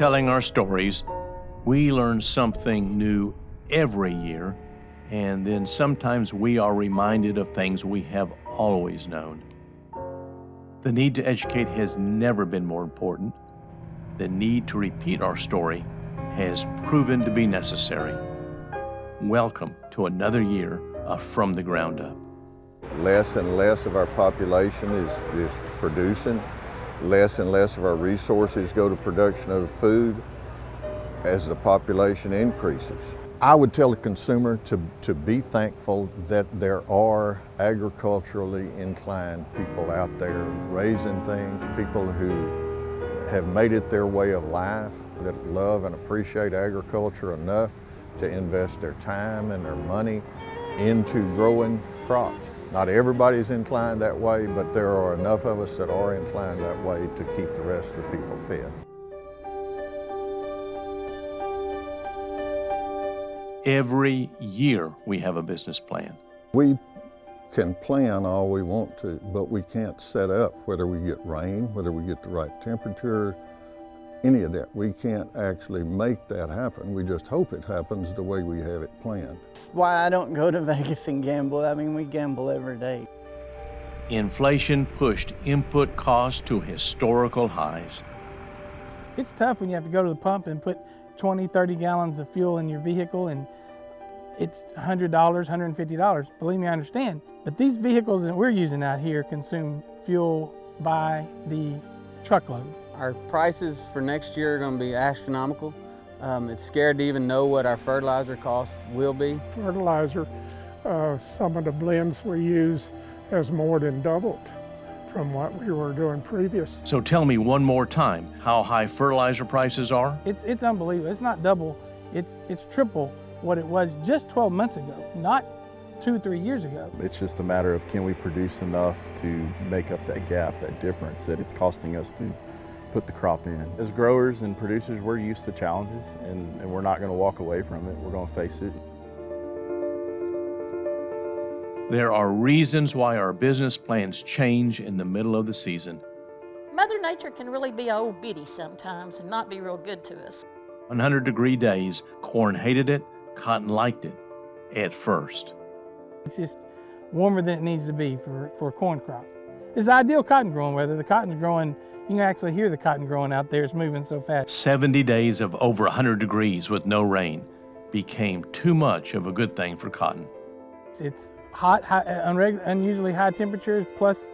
telling our stories, we learn something new every year, and then sometimes we are reminded of things we have always known. The need to educate has never been more important. The need to repeat our story has proven to be necessary. Welcome to another year of From the Ground Up. Less and less of our population is producing. Less and less of our resources go to production of food as the population increases. I would tell the consumer to be thankful that there are agriculturally inclined people out there raising things, people who have made it their way of life, that love and appreciate agriculture enough to invest their time and their money into growing crops. Not everybody's inclined that way, but there are enough of us that are inclined that way to keep the rest of the people fed. Every year we have a business plan. We can plan all we want to, but we can't set up whether we get rain, whether we get the right temperature, any of that. We can't actually make that happen. We just hope it happens the way we have it planned. Why I don't go to Vegas and gamble. I mean, we gamble every day. Inflation pushed input costs to historical highs. It's tough when you have to go to the pump and put 20, 30 gallons of fuel in your vehicle and it's $100, $150. Believe me, I understand. But these vehicles that we're using out here consume fuel by the truckload. Our prices for next year are going to be astronomical. It's scared to even know what our fertilizer cost will be. Fertilizer, some of the blends we use has more than doubled from what we were doing previous. So tell me one more time how high fertilizer prices are? It's unbelievable. It's not double, it's triple what it was just 12 months ago, not 2-3 years ago. It's just a matter of can we produce enough to make up that gap, that difference that it's costing us to put the crop in. As growers and producers, we're used to challenges and we're not going to walk away from it. We're going to face it. There are reasons why our business plans change in the middle of the season. Mother Nature can really be old biddy sometimes and not be real good to us. 100-degree days, corn hated it, cotton liked it at first. It's just warmer than it needs to be for a corn crop. It's ideal cotton growing weather. The cotton's growing, you can actually hear the cotton growing out there. It's moving so fast. 70 days of over 100 degrees with no rain became too much of a good thing for cotton. It's hot, unusually high temperatures, plus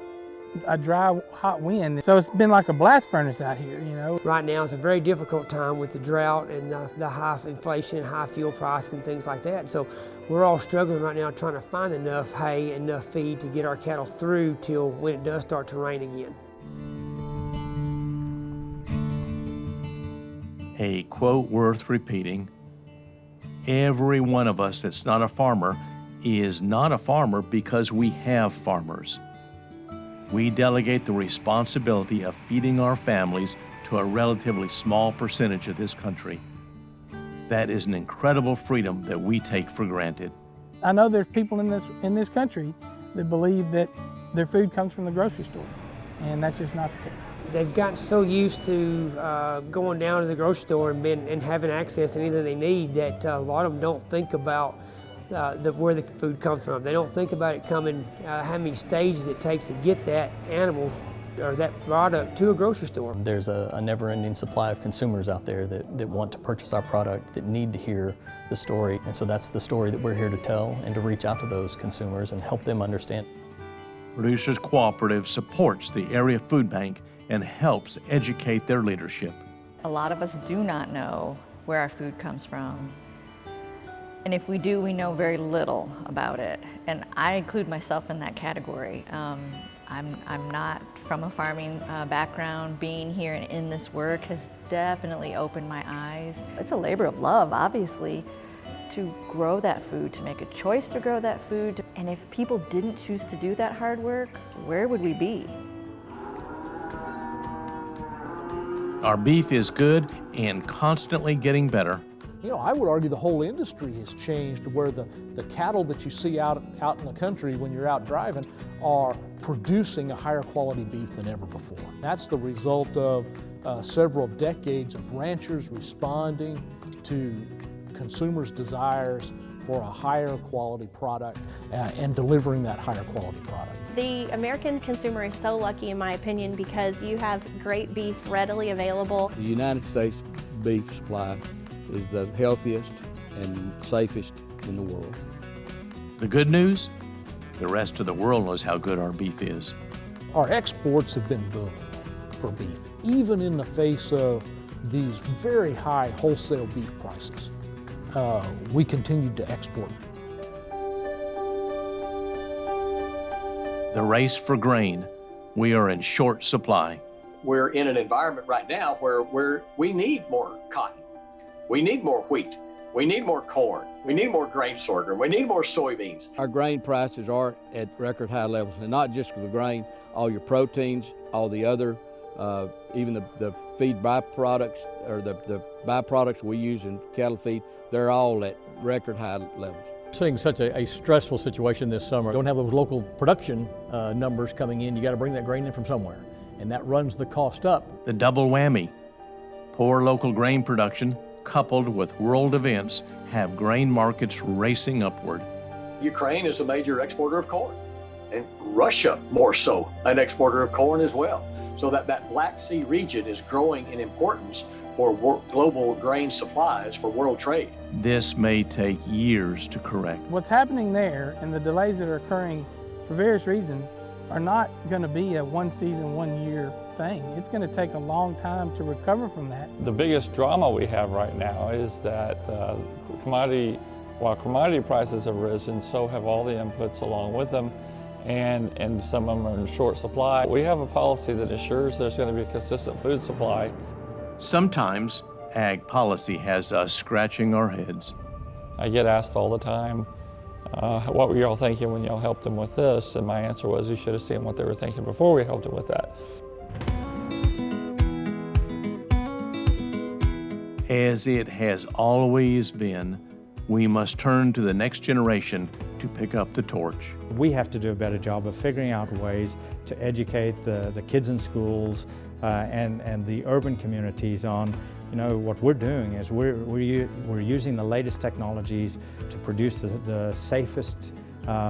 a dry, hot wind. So it's been like a blast furnace out here, you know. Right now it's a very difficult time with the drought and the high inflation, high fuel price and things like that. So we're all struggling right now trying to find enough hay, enough feed to get our cattle through till when it does start to rain again. A quote worth repeating: every one of us that's not a farmer is not a farmer because we have farmers. We delegate the responsibility of feeding our families to a relatively small percentage of this country. That is an incredible freedom that we take for granted. I know there's people in this country that believe that their food comes from the grocery store, and that's just not the case. They've gotten so used to going down to the grocery store and having access to anything they need that a lot of them don't think about where the food comes from. They don't think about it coming, how many stages it takes to get that animal or that product to a grocery store. There's a never-ending supply of consumers out there that want to purchase our product, that need to hear the story. And so that's the story that we're here to tell and to reach out to those consumers and help them understand. Producers Cooperative supports the area food bank and helps educate their leadership. A lot of us do not know where our food comes from. And if we do, we know very little about it. And I include myself in that category. I'm not from a farming background. Being here and in this work has definitely opened my eyes. It's a labor of love, obviously, to grow that food, to make a choice to grow that food. And if people didn't choose to do that hard work, where would we be? Our beef is good and constantly getting better. You know, I would argue the whole industry has changed where the cattle that you see out in the country when you're out driving are producing a higher quality beef than ever before. That's the result of several decades of ranchers responding to consumers' desires for a higher quality product and delivering that higher quality product. The American consumer is so lucky, in my opinion, because you have great beef readily available. The United States beef supply is the healthiest and safest in the world. The good news? The rest of the world knows how good our beef is. Our exports have been booming for beef, even in the face of these very high wholesale beef prices. We continued to export. The race for grain. We are in short supply. We're in an environment right now where we need more cotton. We need more wheat. We need more corn. We need more grain sorghum. We need more soybeans. Our grain prices are at record high levels, and not just for the grain, all your proteins, all the other, even the feed byproducts, or the byproducts we use in cattle feed, they're all at record high levels. Seeing such a stressful situation this summer, don't have those local production numbers coming in, you got to bring that grain in from somewhere, and that runs the cost up. The double whammy. Poor local grain production coupled with world events have grain markets racing upward. Ukraine is a major exporter of corn, and Russia more so an exporter of corn as well. So that Black Sea region is growing in importance for global grain supplies for world trade. This may take years to correct. What's happening there and the delays that are occurring for various reasons are not going to be a one season, 1 year thing. It's going to take a long time to recover from that. The biggest drama we have right now is that while commodity prices have risen, so have all the inputs along with them, and some of them are in short supply. We have a policy that assures there's going to be a consistent food supply. Sometimes ag policy has us scratching our heads. I get asked all the time, what were y'all thinking when y'all helped them with this? And my answer was, you should have seen what they were thinking before we helped them with that. As it has always been, we must turn to the next generation to pick up the torch. We have to do a better job of figuring out ways to educate the kids in schools and the urban communities on, what we're doing is we're using the latest technologies to produce the safest,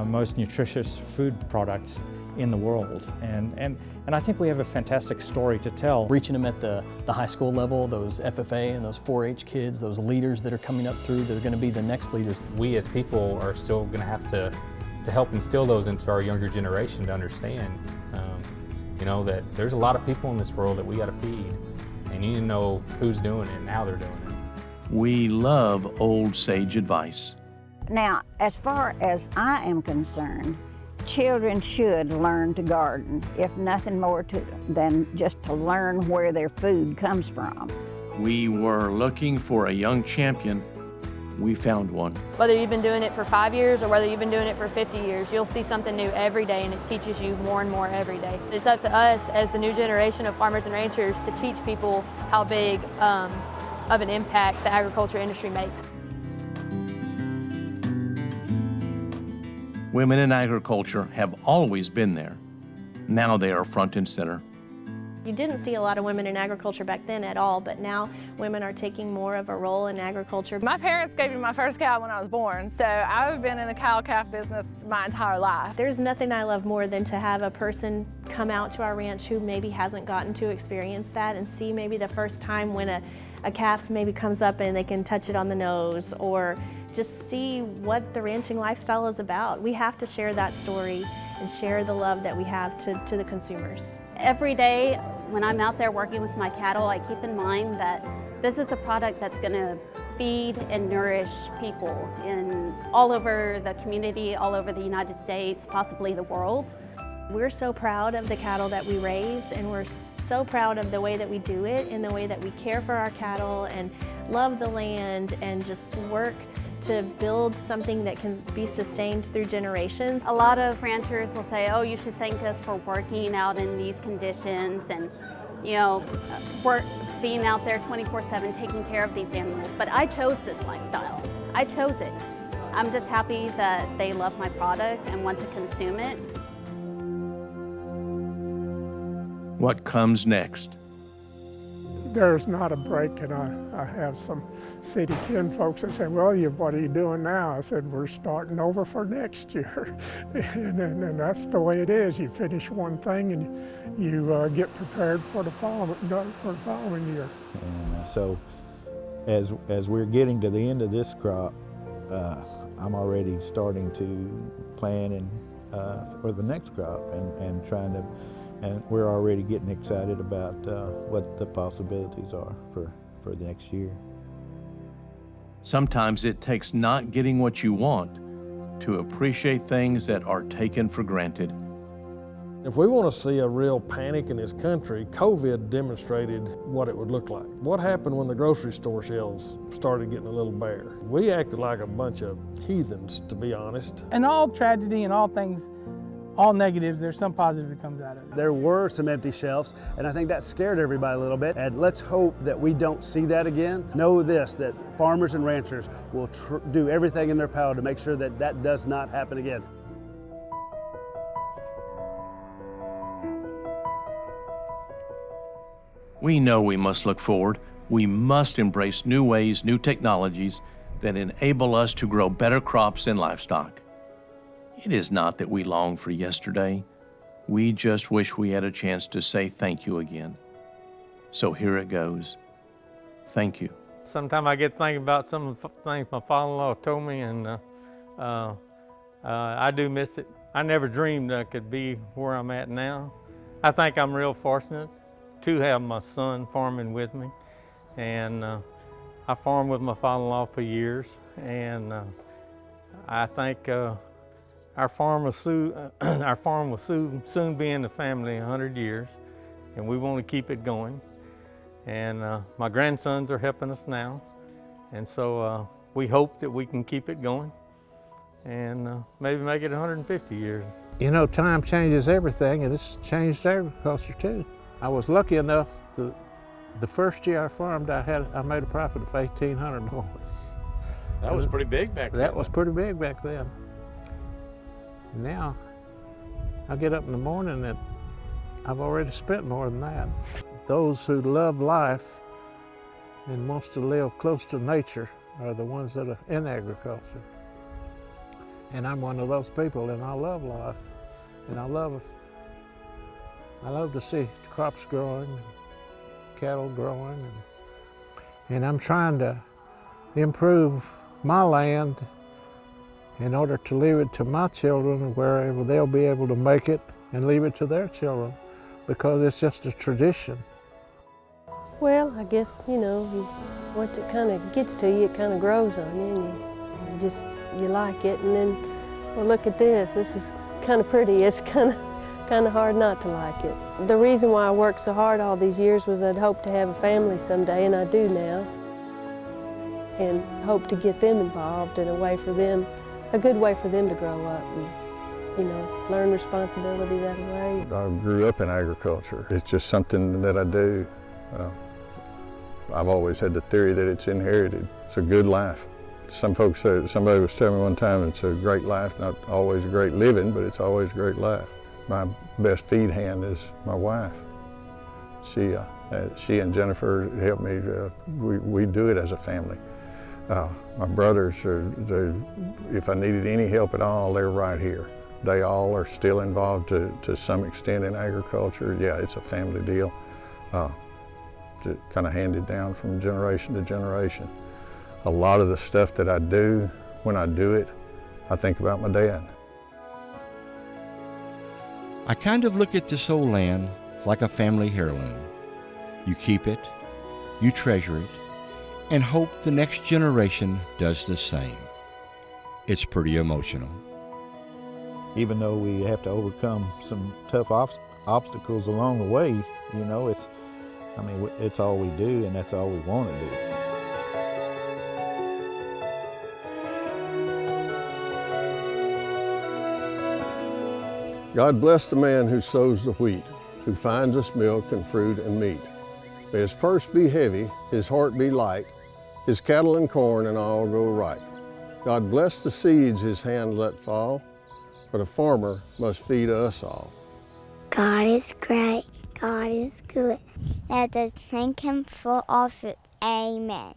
most nutritious food products in the world. And I think we have a fantastic story to tell. Reaching them at the high school level, those FFA and those 4-H kids, those leaders that are coming up through, that are going to be the next leaders. We as people are still going to have to help instill those into our younger generation to understand, that there's a lot of people in this world that we got to feed, and you need to know who's doing it and how they're doing it. We love old sage advice. Now, as far as I am concerned, children should learn to garden, if nothing more than just to learn where their food comes from. We were looking for a young champion. We found one. Whether you've been doing it for 5 years or whether you've been doing it for 50 years, you'll see something new every day, and it teaches you more and more every day. It's up to us as the new generation of farmers and ranchers to teach people how big of an impact the agriculture industry makes. Women in agriculture have always been there. Now they are front and center. You didn't see a lot of women in agriculture back then at all, but now women are taking more of a role in agriculture. My parents gave me my first cow when I was born, so I've been in the cow-calf business my entire life. There's nothing I love more than to have a person come out to our ranch who maybe hasn't gotten to experience that and see maybe the first time when a calf maybe comes up and they can touch it on the nose, or just see what the ranching lifestyle is about. We have to share that story and share the love that we have to the consumers. Every day when I'm out there working with my cattle, I keep in mind that this is a product that's going to feed and nourish people all over the community, all over the United States, possibly the world. We're so proud of the cattle that we raise, and we're so proud of the way that we do it and the way that we care for our cattle and love the land and just work to build something that can be sustained through generations. A lot of ranchers will say, oh, you should thank us for working out in these conditions and, being out there 24/7 taking care of these animals. But I chose this lifestyle. I chose it. I'm just happy that they love my product and want to consume it. What comes next? There's not a break, and I have some city kin folks that say, well, what are you doing now? I said, we're starting over for next year. and that's the way it is. You finish one thing and you get prepared for the following year. And so as we're getting to the end of this crop, I'm already starting to plan for the next crop and trying to, and we're already getting excited about what the possibilities are for the next year. Sometimes it takes not getting what you want to appreciate things that are taken for granted. If we want to see a real panic in this country, COVID demonstrated what it would look like. What happened when the grocery store shelves started getting a little bare? We acted like a bunch of heathens, to be honest. And all tragedy and all things, all negatives, there's some positive that comes out of it. There were some empty shelves, and I think that scared everybody a little bit. And let's hope that we don't see that again. Know this, that farmers and ranchers will do everything in their power to make sure that that does not happen again. We know we must look forward. We must embrace new ways, new technologies that enable us to grow better crops and livestock. It is not that we long for yesterday. We just wish we had a chance to say thank you again. So here it goes. Thank you. Sometimes I get thinking about some of the things my father-in-law told me, and I do miss it. I never dreamed I could be where I'm at now. I think I'm real fortunate to have my son farming with me. And I farmed with my father-in-law for years, and I think our farm will soon be in the family 100 years, and we want to keep it going. And my grandsons are helping us now, and so we hope that we can keep it going and maybe make it 150 years. You know, time changes everything, and it's changed agriculture too. I was lucky enough to, the first year I farmed, I made a profit of $1,800. That was pretty big back then. That was pretty big back then. Now, I get up in the morning and I've already spent more than that. Those who love life and wants to live close to nature are the ones that are in agriculture. And I'm one of those people, and I love life. And I love to see crops growing, cattle growing, and I'm trying to improve my land in order to leave it to my children where they'll be able to make it and leave it to their children, because it's just a tradition. Well, I guess, you know, once it kind of gets to you, it kind of grows on you, and you like it, and then, well, look at this. This is kind of pretty. It's kind of hard not to like it. The reason why I worked so hard all these years was I'd hoped to have a family someday, and I do now, and hope to get them involved in a way for them, a good way for them to grow up and, you know, learn responsibility that way. I grew up in agriculture. It's just something that I do. I've always had the theory that it's inherited. It's a good life. Some folks say, somebody was telling me one time, it's a great life, not always a great living, but it's always a great life. My best feed hand is my wife. She and Jennifer help me. We do it as a family. My brothers, if I needed any help at all, they're right here. They all are still involved to some extent in agriculture. Yeah, it's a family deal. Kind of handed down from generation to generation. A lot of the stuff that I do, when I do it, I think about my dad. I kind of look at this old land like a family heirloom. You keep it, you treasure it, and hope the next generation does the same. It's pretty emotional. Even though we have to overcome some tough obstacles along the way, you know, it's all we do, and that's all we want to do. God bless the man who sows the wheat, who finds us milk and fruit and meat. May his purse be heavy, his heart be light, his cattle and corn and all go right. God bless the seeds his hand let fall, but a farmer must feed us all. God is great. God is good. Let us thank Him for all food. Amen.